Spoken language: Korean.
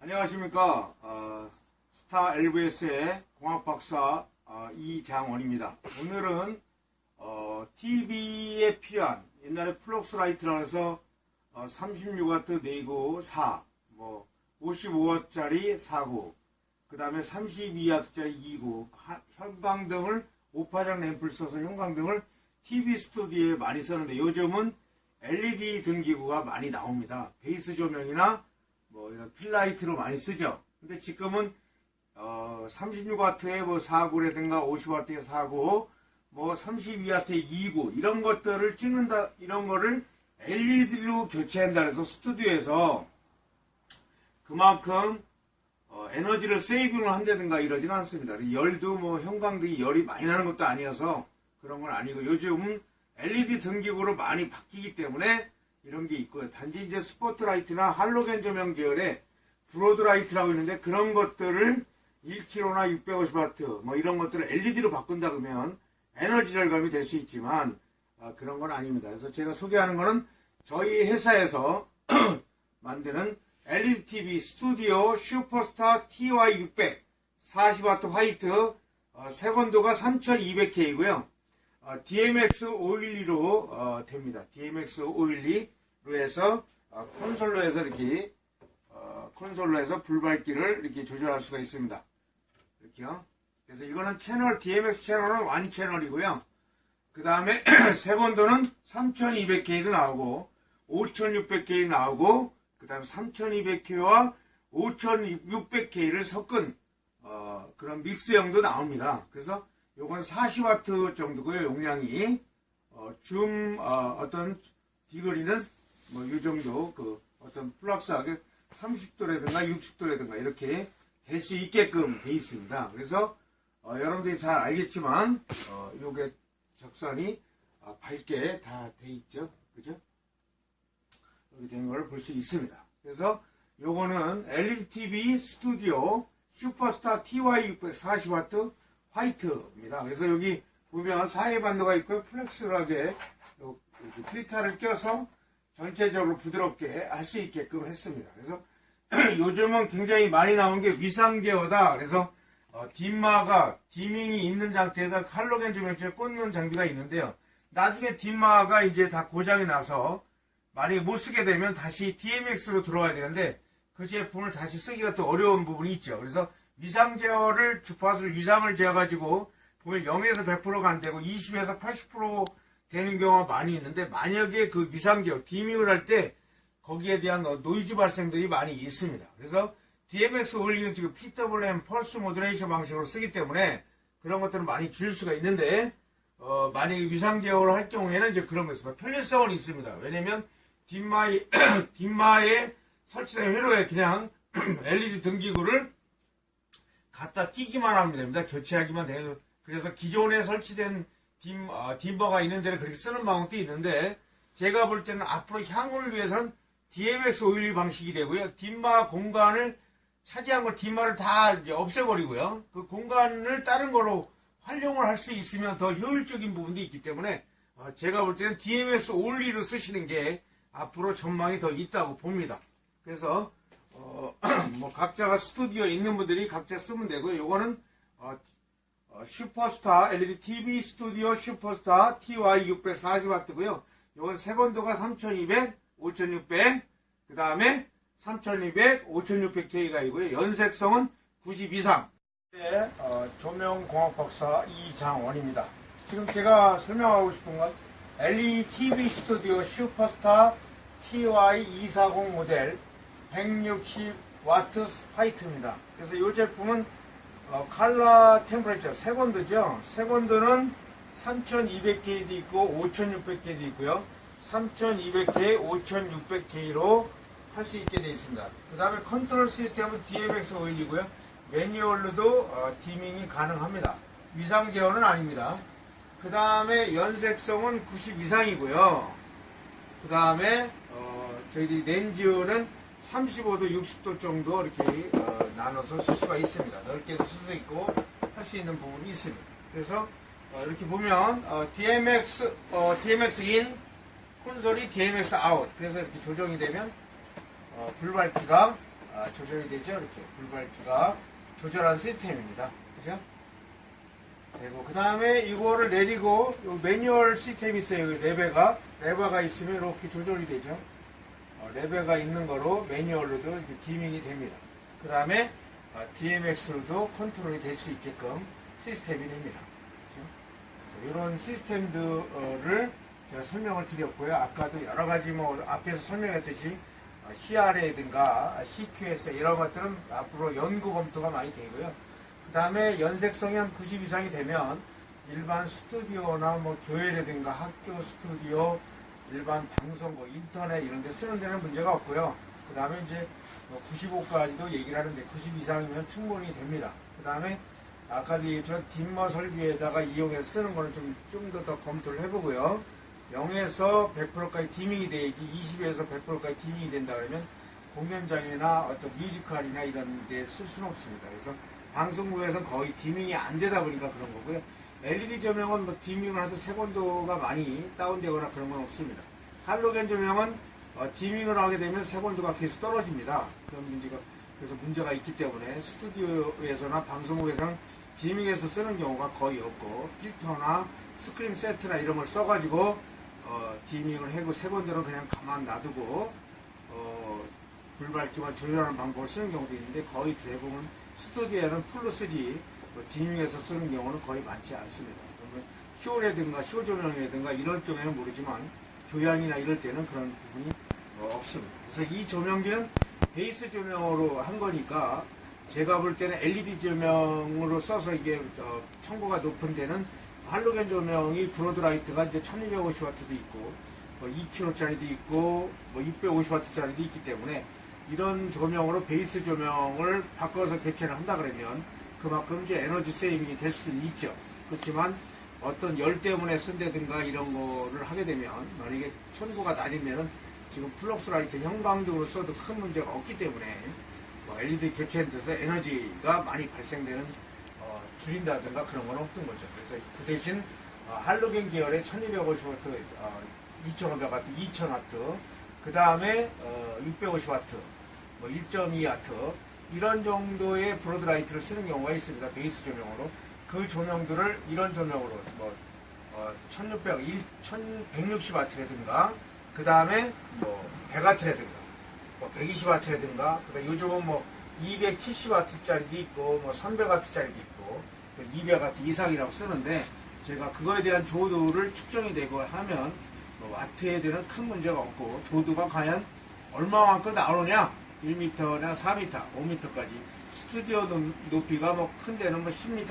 안녕하십니까. 스타 LVS의 공학박사 이장원입니다. 오늘은 TV에 필요한 옛날에 플럭스라이트라 해서 36W 내구 4, 55W짜리 4구, 그 다음에 32W짜리 2구, 형광등을 5파장 램프를 써서 형광등을 TV 스튜디오에 많이 쓰는데 요즘은 LED 등기구가 많이 나옵니다. 베이스 조명이나 이런 필라이트로 많이 쓰죠. 근데 지금은 36W의 4구라든가 50W의 4구, 32W의 2구 이런 것들을 찍는다, 이런 거를 LED로 교체한다 해서 스튜디오에서 그만큼 에너지를 세이빙을 한다든가 이러지는 않습니다. 열도 형광등이 열이 많이 나는 것도 아니어서 그런 건 아니고, 요즘 LED 등기구로 많이 바뀌기 때문에 이런 게 있고요. 단지 이제 스포트라이트나 할로겐 조명 계열의 브로드라이트라고 있는데, 그런 것들을 1kW나 650W 이런 것들을 LED로 바꾼다 그러면 에너지 절감이 될 수 있지만 그런 건 아닙니다. 그래서 제가 소개하는 거는 저희 회사에서 만드는 LED TV 스튜디오 슈퍼스타 TY600 40W 화이트, 색온도가 3200K이고요. DMX 512로 됩니다. DMX 512로 해서 콘솔로 해서 이렇게 콘솔로 해서 불밝기를 이렇게 조절할 수가 있습니다. 이렇게요. 그래서 이거는 채널, DMX 채널은 완 채널이고요. 그 다음에 색온도는 3200K도 나오고 5600K 나오고, 그 다음에 3200K와 5600K를 섞은 그런 믹스형도 나옵니다. 그래서 요건 40W 정도고요. 용량이 어떤 디그리는 이 정도 어떤 플럭스하게 30도라든가 60도라든가 이렇게 될 수 있게끔 돼 있습니다. 그래서 여러분들이 잘 알겠지만 요게 적선이 밝게 다 돼 있죠. 그죠? 이렇게 된 걸 볼 수 있습니다. 그래서 요거는 LED TV 스튜디오 슈퍼스타 TY600 40W 화이트입니다. 그래서 여기 보면 사이 반도가 있고 플렉스하게 필터를 껴서 전체적으로 부드럽게 할 수 있게끔 했습니다. 그래서 요즘은 굉장히 많이 나온 게 위상 제어다. 그래서 dim마가 디밍이 있는 상태에서 할로겐 조명처럼 꽂는 장비가 있는데요. 나중에 dim마가 이제 다 고장이 나서 만약에 못 쓰게 되면 다시 DMX로 들어와야 되는데 그 제품을 다시 쓰기가 더 어려운 부분이 있죠. 그래서 위상 제어를 주파수를 위상을 재어가지고 보면 0에서 100%가 안 되고 20에서 80% 되는 경우가 많이 있는데, 만약에 그 위상 제어, 디밍을 할 때 거기에 대한 노이즈 발생들이 많이 있습니다. 그래서 DMX 올리는 지금 PWM 펄스 모듈레이션 방식으로 쓰기 때문에 그런 것들은 많이 줄 수가 있는데, 만약에 위상 제어를 할 경우에는 이제 그런 거 있습니다. 편리성은 있습니다. 왜냐면 뒷마에 설치된 회로에 그냥 LED 등기구를 갖다 끼기만 하면 됩니다. 교체하기만 돼요. 그래서 기존에 설치된 딤버가 있는 데는 그렇게 쓰는 방법도 있는데, 제가 볼 때는 앞으로 향후를 위해서는 DMX 512 방식이 되고요. 딤마 공간을 차지한 걸 딤마를 다 이제 없애버리고요. 그 공간을 다른 거로 활용을 할 수 있으면 더 효율적인 부분도 있기 때문에 제가 볼 때는 DMX 512로 쓰시는 게 앞으로 전망이 더 있다고 봅니다. 그래서 각자가 스튜디오에 있는 분들이 각자 쓰면 되고요. 요거는 슈퍼스타 LED TV 스튜디오 슈퍼스타 TY600 40W고요. 요건 색온도가 3200, 5600, 그 다음에 3200, 5600K가 있고요. 연색성은 90 이상. 네, 조명공학 박사 이장원입니다. 지금 제가 설명하고 싶은 건 LED TV 스튜디오 슈퍼스타 TY240 모델 160W 화이트입니다. 그래서 이 제품은 컬러 템퍼레처 색온도죠. 색온도는 3200K도 있고 5600K도 있고요. 3200K, 5600K로 할 수 있게 되어 있습니다. 그 다음에 컨트롤 시스템은 DMX 512이고요. 매뉴얼로도 디밍이 가능합니다. 위상 제어는 아닙니다. 그 다음에 연색성은 90 이상이고요. 그 다음에 저희들이 렌즈는 35도, 60도 정도 이렇게 나눠서 쓸 수가 있습니다. 넓게도 쓸 수 있고 할 수 있는 부분이 있습니다. 그래서 이렇게 보면 DMX 인 콘솔이 DMX 아웃, 그래서 이렇게 조정이 되면 불 밝기가 조절이 되죠. 이렇게 불밝기가 조절한 시스템입니다. 그죠? 그리고 그 다음에 이거를 내리고 매뉴얼 시스템이 있어요. 레버가 있으면 이렇게 조절이 되죠. 레버가 있는 거로 매뉴얼로도 이렇게 디밍이 됩니다. 그 다음에 DMX로도 컨트롤이 될 수 있게끔 시스템이 됩니다. 그렇죠? 이런 시스템들을 제가 설명을 드렸고요. 아까도 여러 가지 뭐 앞에서 설명했듯이 CRA든가 CQS 이런 것들은 앞으로 연구 검토가 많이 되고요. 그 다음에 연색성이 한 90 이상이 되면 일반 스튜디오나 뭐 교회라든가 학교 스튜디오, 일반 방송, 뭐 인터넷 이런 데 쓰는 데는 문제가 없고요. 그 다음에 이제 95까지도 얘기를 하는데 90 이상이면 충분히 됩니다. 그 다음에 아까도 저 dimmer 설비에다가 이용해서 쓰는 거는 좀 더 검토를 해보고요. 0에서 100%까지 디밍이 돼야지 20에서 100%까지 디밍이 된다 그러면 공연장이나 어떤 뮤지컬이나 이런 데 쓸 수는 없습니다. 그래서 방송국에서는 거의 디밍이 안 되다 보니까 그런 거고요. LED 조명은 뭐 디밍을 해도 색온도가 많이 다운되거나 그런 건 없습니다. 할로겐 조명은 디밍을 하게 되면 색온도가 계속 떨어집니다. 그래서 문제가 있기 때문에 스튜디오에서나 방송국에서는 디밍에서 쓰는 경우가 거의 없고 필터나 스크린 세트나 이런 걸 써가지고 디밍을 하고 색온도는 그냥 가만 놔두고 불밝기만 조절하는 방법을 쓰는 경우도 있는데 거의 대부분 스튜디오에는 풀로 쓰지 디밍에서 쓰는 경우는 거의 많지 않습니다. 쇼라든가 쇼 조명이라든가 이럴 경우에는 모르지만 교양이나 이럴 때는 그런 부분이 없습니다. 그래서 이 조명기는 베이스 조명으로 한 거니까 제가 볼 때는 LED 조명으로 써서 이게 청고가 높은 데는 할로겐 조명이 브로드라이트가 이제 1250W도 있고 2kW짜리도 있고 650W짜리도 있기 때문에 이런 조명으로 베이스 조명을 바꿔서 교체를 한다 그러면 그만큼 이제 에너지 세이빙이 될 수도 있죠. 그렇지만 어떤 열 때문에 쓴다든가 이런 거를 하게 되면 만약에 천고가 낮은 데는 지금 플럭스라이트 형광등으로 써도 큰 문제가 없기 때문에 LED 교체한데서 에너지가 많이 발생되는 줄인다든가 그런 건 없는 거죠. 그래서 그 대신 할로겐 계열의 1250W, 2500W, 2000W, 그 다음에 650W, 1.2W 이런 정도의 브로드라이트를 쓰는 경우가 있습니다. 베이스 조명으로. 그 조명들을 이런 조명으로 1600, 1160W라든가 그 다음에 100W라든가 120W라든가 그다음에 요즘은 270W짜리도 있고 300W짜리도 있고 200W 이상이라고 쓰는데 제가 그거에 대한 조도를 측정이 되고 하면 와트에 대한 큰 문제가 없고 조도가 과연 얼마만큼 나오느냐 1m나 4m, 5m까지 스튜디오 높이가 큰 데는 10m